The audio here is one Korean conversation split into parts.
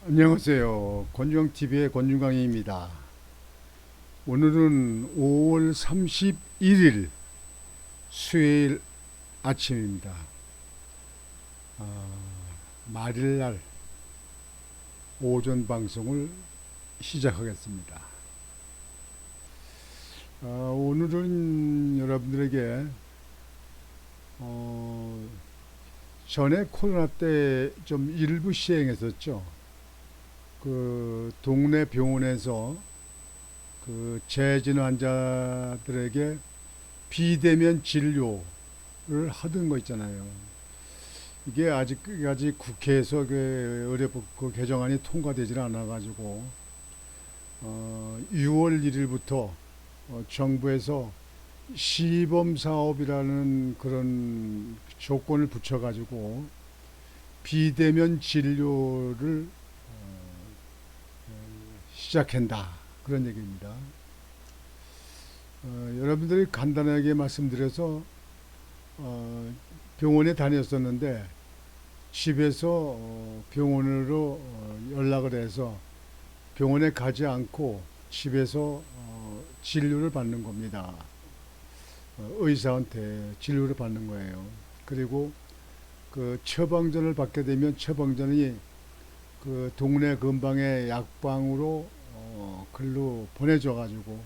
안녕하세요. 권중광TV의 권중광입니다. 오늘은 5월 31일 수요일 아침입니다. 말일날 오전 방송을 시작하겠습니다. 오늘은 여러분들에게 전에 코로나 때 좀 일부 시행했었죠. 그 동네 병원에서 그 재진 환자들에게 비대면 진료를 하던 거 있잖아요. 이게 아직까지 국회에서 그 의료법 그 개정안이 통과되질 않아 가지고 6월 1일부터 정부에서 시범 사업이라는 그런 조건을 붙여 가지고 비대면 진료를 시작한다, 그런 얘기입니다. 여러분들이 간단하게 말씀드려서 병원에 다녔었는데 집에서 병원으로 연락을 해서 병원에 가지 않고 집에서 진료를 받는 겁니다. 의사한테 진료를 받는 거예요. 그리고 그 처방전을 받게 되면 처방전이 그 동네 근방의 약방으로 글로 보내줘 가지고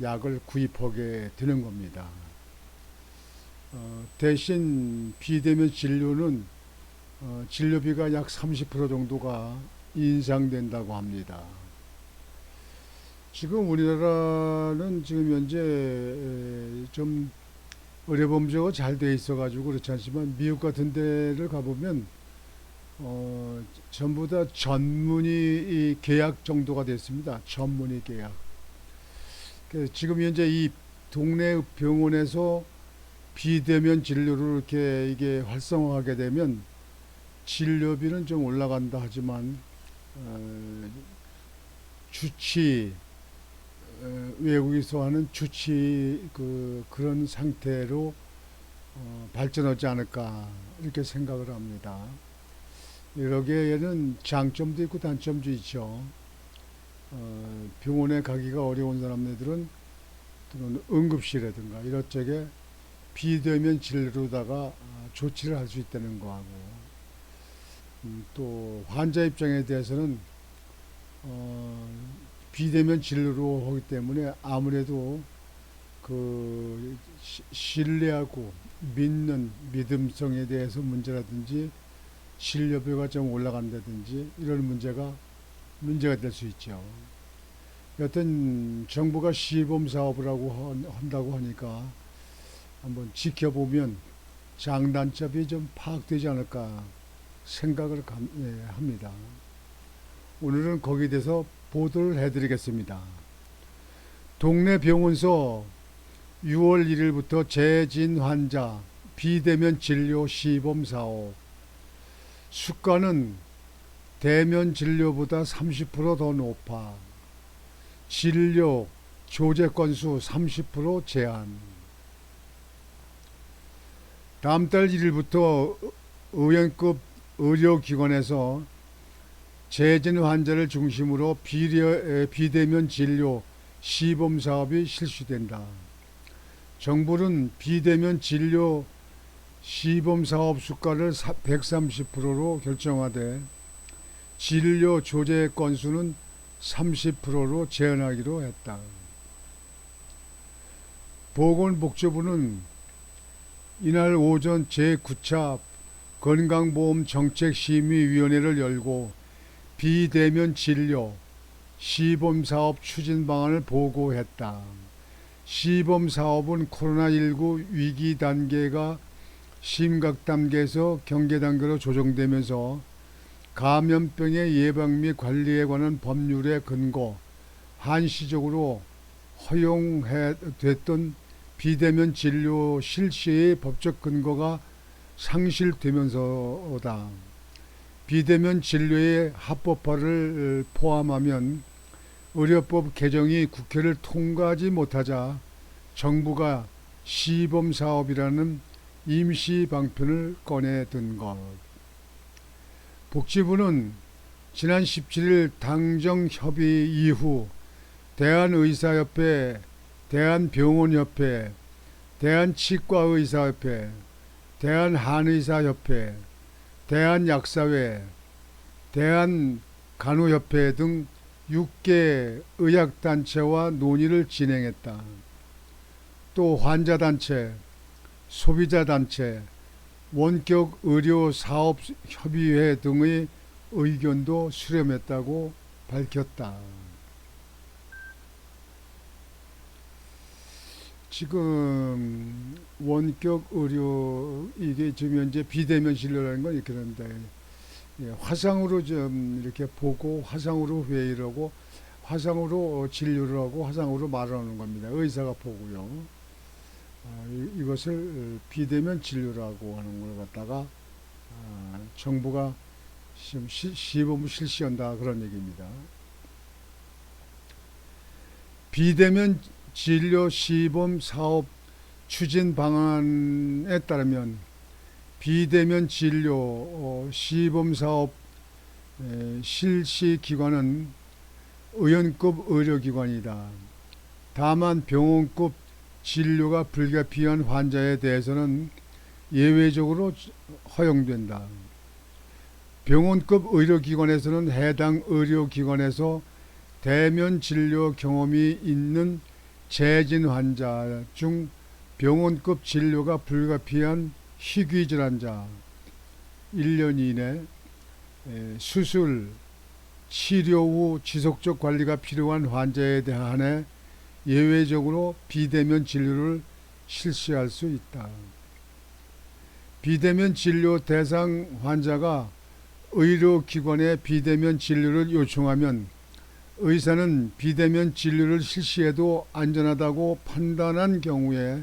약을 구입하게 되는 겁니다. 대신 비대면 진료는 진료비가 약 30% 정도가 인상된다고 합니다. 지금 우리나라는 지금 현재 좀 의료범죄가 잘 돼 있어 가지고 그렇지 않지만 미국 같은 데를 가보면 전부 다 전문의 계약 정도가 됐습니다. 전문의 계약. 지금 현재 이 동네 병원에서 비대면 진료를 이렇게 이게 활성화하게 되면 진료비는 좀 올라간다 하지만 주치, 외국에서 하는 주치 그런 상태로 발전하지 않을까 이렇게 생각을 합니다. 여기에는 장점도 있고 단점도 있죠. 병원에 가기가 어려운 사람들은 또는 응급실이라든가 이런 쪽에 비대면 진료로다가 조치를 할 수 있다는 거하고, 또 환자 입장에 대해서는 비대면 진료로 하기 때문에 아무래도 그 신뢰하고 믿는 믿음성에 대해서 문제라든지 진료비가 좀 올라간다든지 이런 문제가 될 수 있죠. 여튼 정부가 시범 사업을 하고 한다고 하니까 한번 지켜보면 장단점이 좀 파악되지 않을까 생각을 합니다. 오늘은 거기에 대해서 보도를 해드리겠습니다. 동네 병원서 6월 1일부터 재진 환자 비대면 진료 시범 사업. 수가는 대면 진료보다 30%더 높아. 진료 조제 건수 30% 제한. 다음 달 1일부터 의원급 의료기관에서 재진 환자를 중심으로 비대면 진료 시범 사업이 실시된다. 정부는 비대면 진료 시범 사업 수가를 130%로 결정하되 진료 조제 건수는 30%로 제한하기로 했다. 보건복지부는 이날 오전 제9차 건강보험정책심의위원회를 열고 비대면 진료 시범사업 추진 방안을 보고했다. 시범사업은 코로나19 위기 단계가 심각 단계에서 경계 단계로 조정되면서 감염병의 예방 및 관리에 관한 법률에 근거 한시적으로 허용됐던 비대면 진료 실시의 법적 근거가 상실되면서다. 비대면 진료의 합법화를 포함하면 의료법 개정이 국회를 통과하지 못하자 정부가 시범사업이라는 임시 방편을 꺼내든 것. 복지부는 지난 17일 당정협의 이후 대한의사협회, 대한병원협회, 대한치과의사협회, 대한한의사협회, 대한약사회, 대한간호협회 등 6개 의학단체와 논의를 진행했다. 또 환자단체, 소비자단체, 원격의료사업협의회 등의 의견도 수렴했다고 밝혔다. 지금 원격의료 이게 지금 현재 비대면 진료라는 건 이렇게 되는데, 화상으로 좀 이렇게 보고 화상으로 회의를 하고 화상으로 진료를 하고 화상으로 말을 하는 겁니다. 의사가 보고요. 이것을 비대면 진료라고 하는 걸 갖다가 정부가 지금 시범 실시한다 그런 얘기입니다. 비대면 진료 시범 사업 추진 방안에 따르면 비대면 진료 시범 사업 실시 기관은 의원급 의료기관이다. 다만 병원급 진료가 불가피한 환자에 대해서는 예외적으로 허용된다. 병원급 의료기관에서는 해당 의료기관에서 대면 진료 경험이 있는 재진 환자 중 병원급 진료가 불가피한 희귀 질환자 1년 이내 수술, 치료 후 지속적 관리가 필요한 환자에 대한해 예외적으로 비대면 진료를 실시할 수 있다. 비대면 진료 대상 환자가 의료기관에 비대면 진료를 요청하면 의사는 비대면 진료를 실시해도 안전하다고 판단한 경우에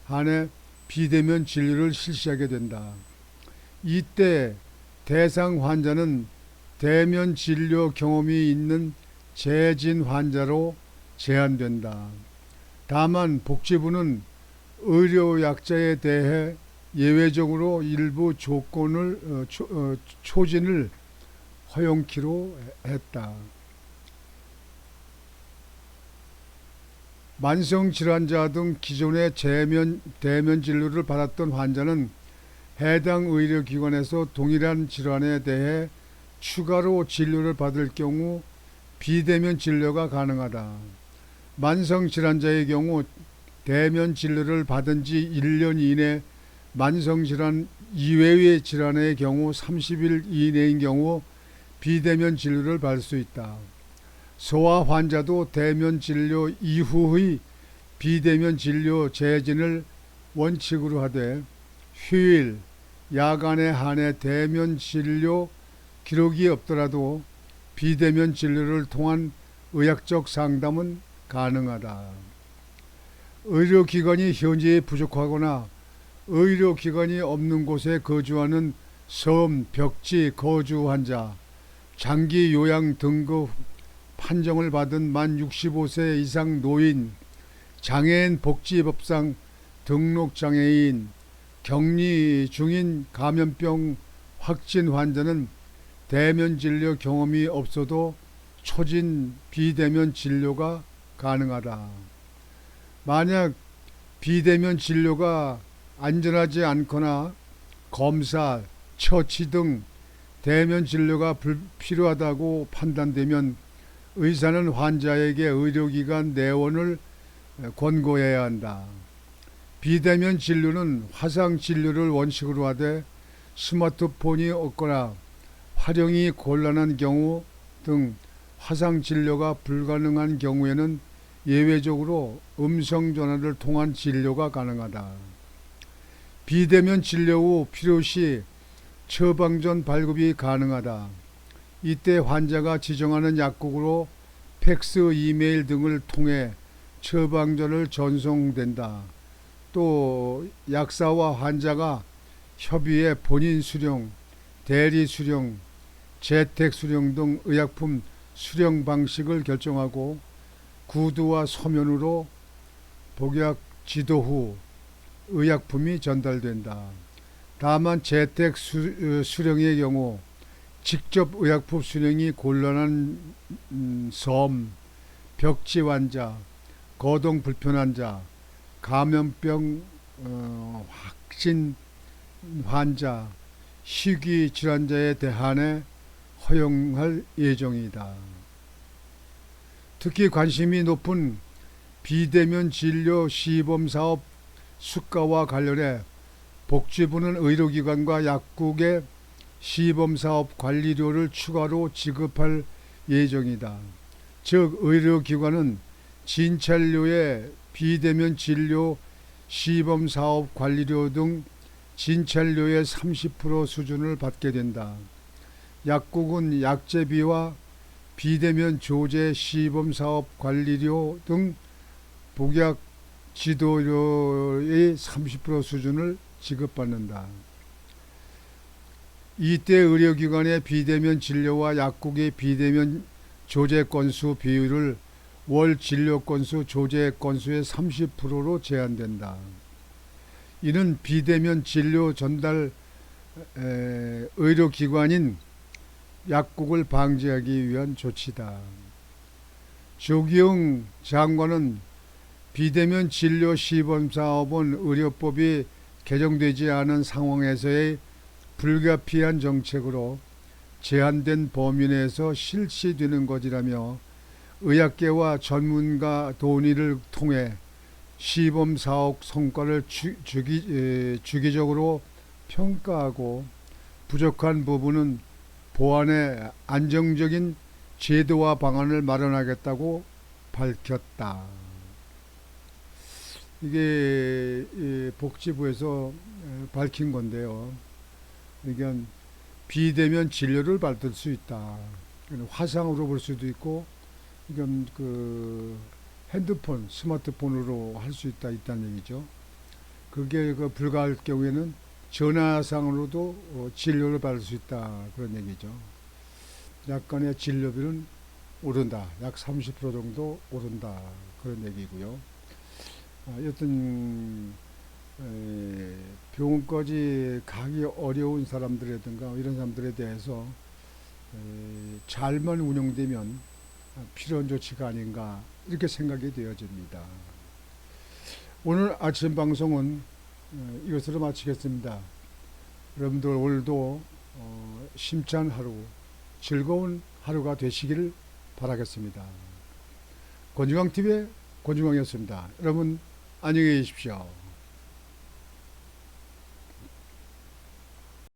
한해 비대면 진료를 실시하게 된다. 이때 대상 환자는 대면 진료 경험이 있는 재진 환자로 제한된다. 다만 복지부는 의료약자에 대해 예외적으로 일부 조건을 초진을 허용키로 했다. 만성질환자 등 기존의 대면 진료를 받았던 환자는 해당 의료기관에서 동일한 질환에 대해 추가로 진료를 받을 경우 비대면 진료가 가능하다. 만성질환자의 경우 대면 진료를 받은 지 1년 이내 만성질환 이외의 질환의 경우 30일 이내인 경우 비대면 진료를 받을 수 있다. 소아 환자도 대면 진료 이후의 비대면 진료 재진을 원칙으로 하되 휴일, 야간에 한해 대면 진료 기록이 없더라도 비대면 진료를 통한 의학적 상담은 가능하다. 의료기관이 현재 부족하거나 의료기관이 없는 곳에 거주하는 섬, 벽지 거주 환자, 장기 요양 등급 판정을 받은 만 65세 이상 노인, 장애인 복지법상 등록장애인, 격리 중인 감염병 확진 환자는 대면 진료 경험이 없어도 초진 비대면 진료가 가능하다. 만약 비대면 진료가 안전하지 않거나 검사, 처치 등 대면 진료가 필요하다고 판단되면 의사는 환자에게 의료기관 내원을 권고해야 한다. 비대면 진료는 화상 진료를 원칙으로 하되 스마트폰이 없거나 활용이 곤란한 경우 등 화상 진료가 불가능한 경우에는 예외적으로 음성 전화를 통한 진료가 가능하다. 비대면 진료 후 필요시 처방전 발급이 가능하다. 이때 환자가 지정하는 약국으로 팩스, 이메일 등을 통해 처방전을 전송된다. 또 약사와 환자가 협의해 본인 수령, 대리 수령, 재택 수령 등 의약품 수령 방식을 결정하고 구두와 서면으로 복약 지도 후 의약품이 전달된다. 다만 재택 수령의 경우 직접 의약품 수령이 곤란한 섬, 벽지 환자, 거동 불편 환자, 감염병 확진 환자, 희귀 질환자에 대한해 허용할 예정이다. 특히 관심이 높은 비대면 진료 시범 사업 수가와 관련해 복지부는 의료기관과 약국의 시범사업 관리료를 추가로 지급할 예정이다. 즉 의료기관은 진찰료의 비대면 진료 시범사업 관리료 등 진찰료의 30% 수준을 받게 된다. 약국은 약제비와 비대면 조제 시범사업 관리료 등 복약 지도료의 30% 수준을 지급받는다. 이때 의료기관의 비대면 진료와 약국의 비대면 조제 건수 비율을 월 진료 건수, 조제 건수의 30%로 제한된다. 이는 비대면 진료 전달 의료기관인 약국을 방지하기 위한 조치다. 조기용 장관은 비대면 진료 시범사업은 의료법이 개정되지 않은 상황에서의 불가피한 정책으로 제한된 범위 내에서 실시되는 것이라며 의학계와 전문가 논의를 통해 시범사업 성과를 주기적으로 평가하고 부족한 부분은 보완해 안정적인 제도와 방안을 마련하겠다고 밝혔다. 이게 복지부에서 밝힌 건데요. 그러니까 비대면 진료를 받을 수 있다. 화상으로 볼 수도 있고, 이건 그 핸드폰, 스마트폰으로 할 수 있다는 얘기죠. 그게 불가할 경우에는 전화상으로도 진료를 받을 수 있다, 그런 얘기죠. 약간의 진료비는 오른다, 약 30% 정도 오른다, 그런 얘기고요. 여튼 병원까지 가기 어려운 사람들이라든가 이런 사람들에 대해서 잘만 운영되면 필요한 조치가 아닌가 이렇게 생각이 되어집니다. 오늘 아침 방송은 이것으로 마치겠습니다. 여러분들 오늘도 심찬 하루, 즐거운 하루가 되시기를 바라겠습니다. 권중광TV의 권중광이었습니다. 여러분 안녕히 계십시오.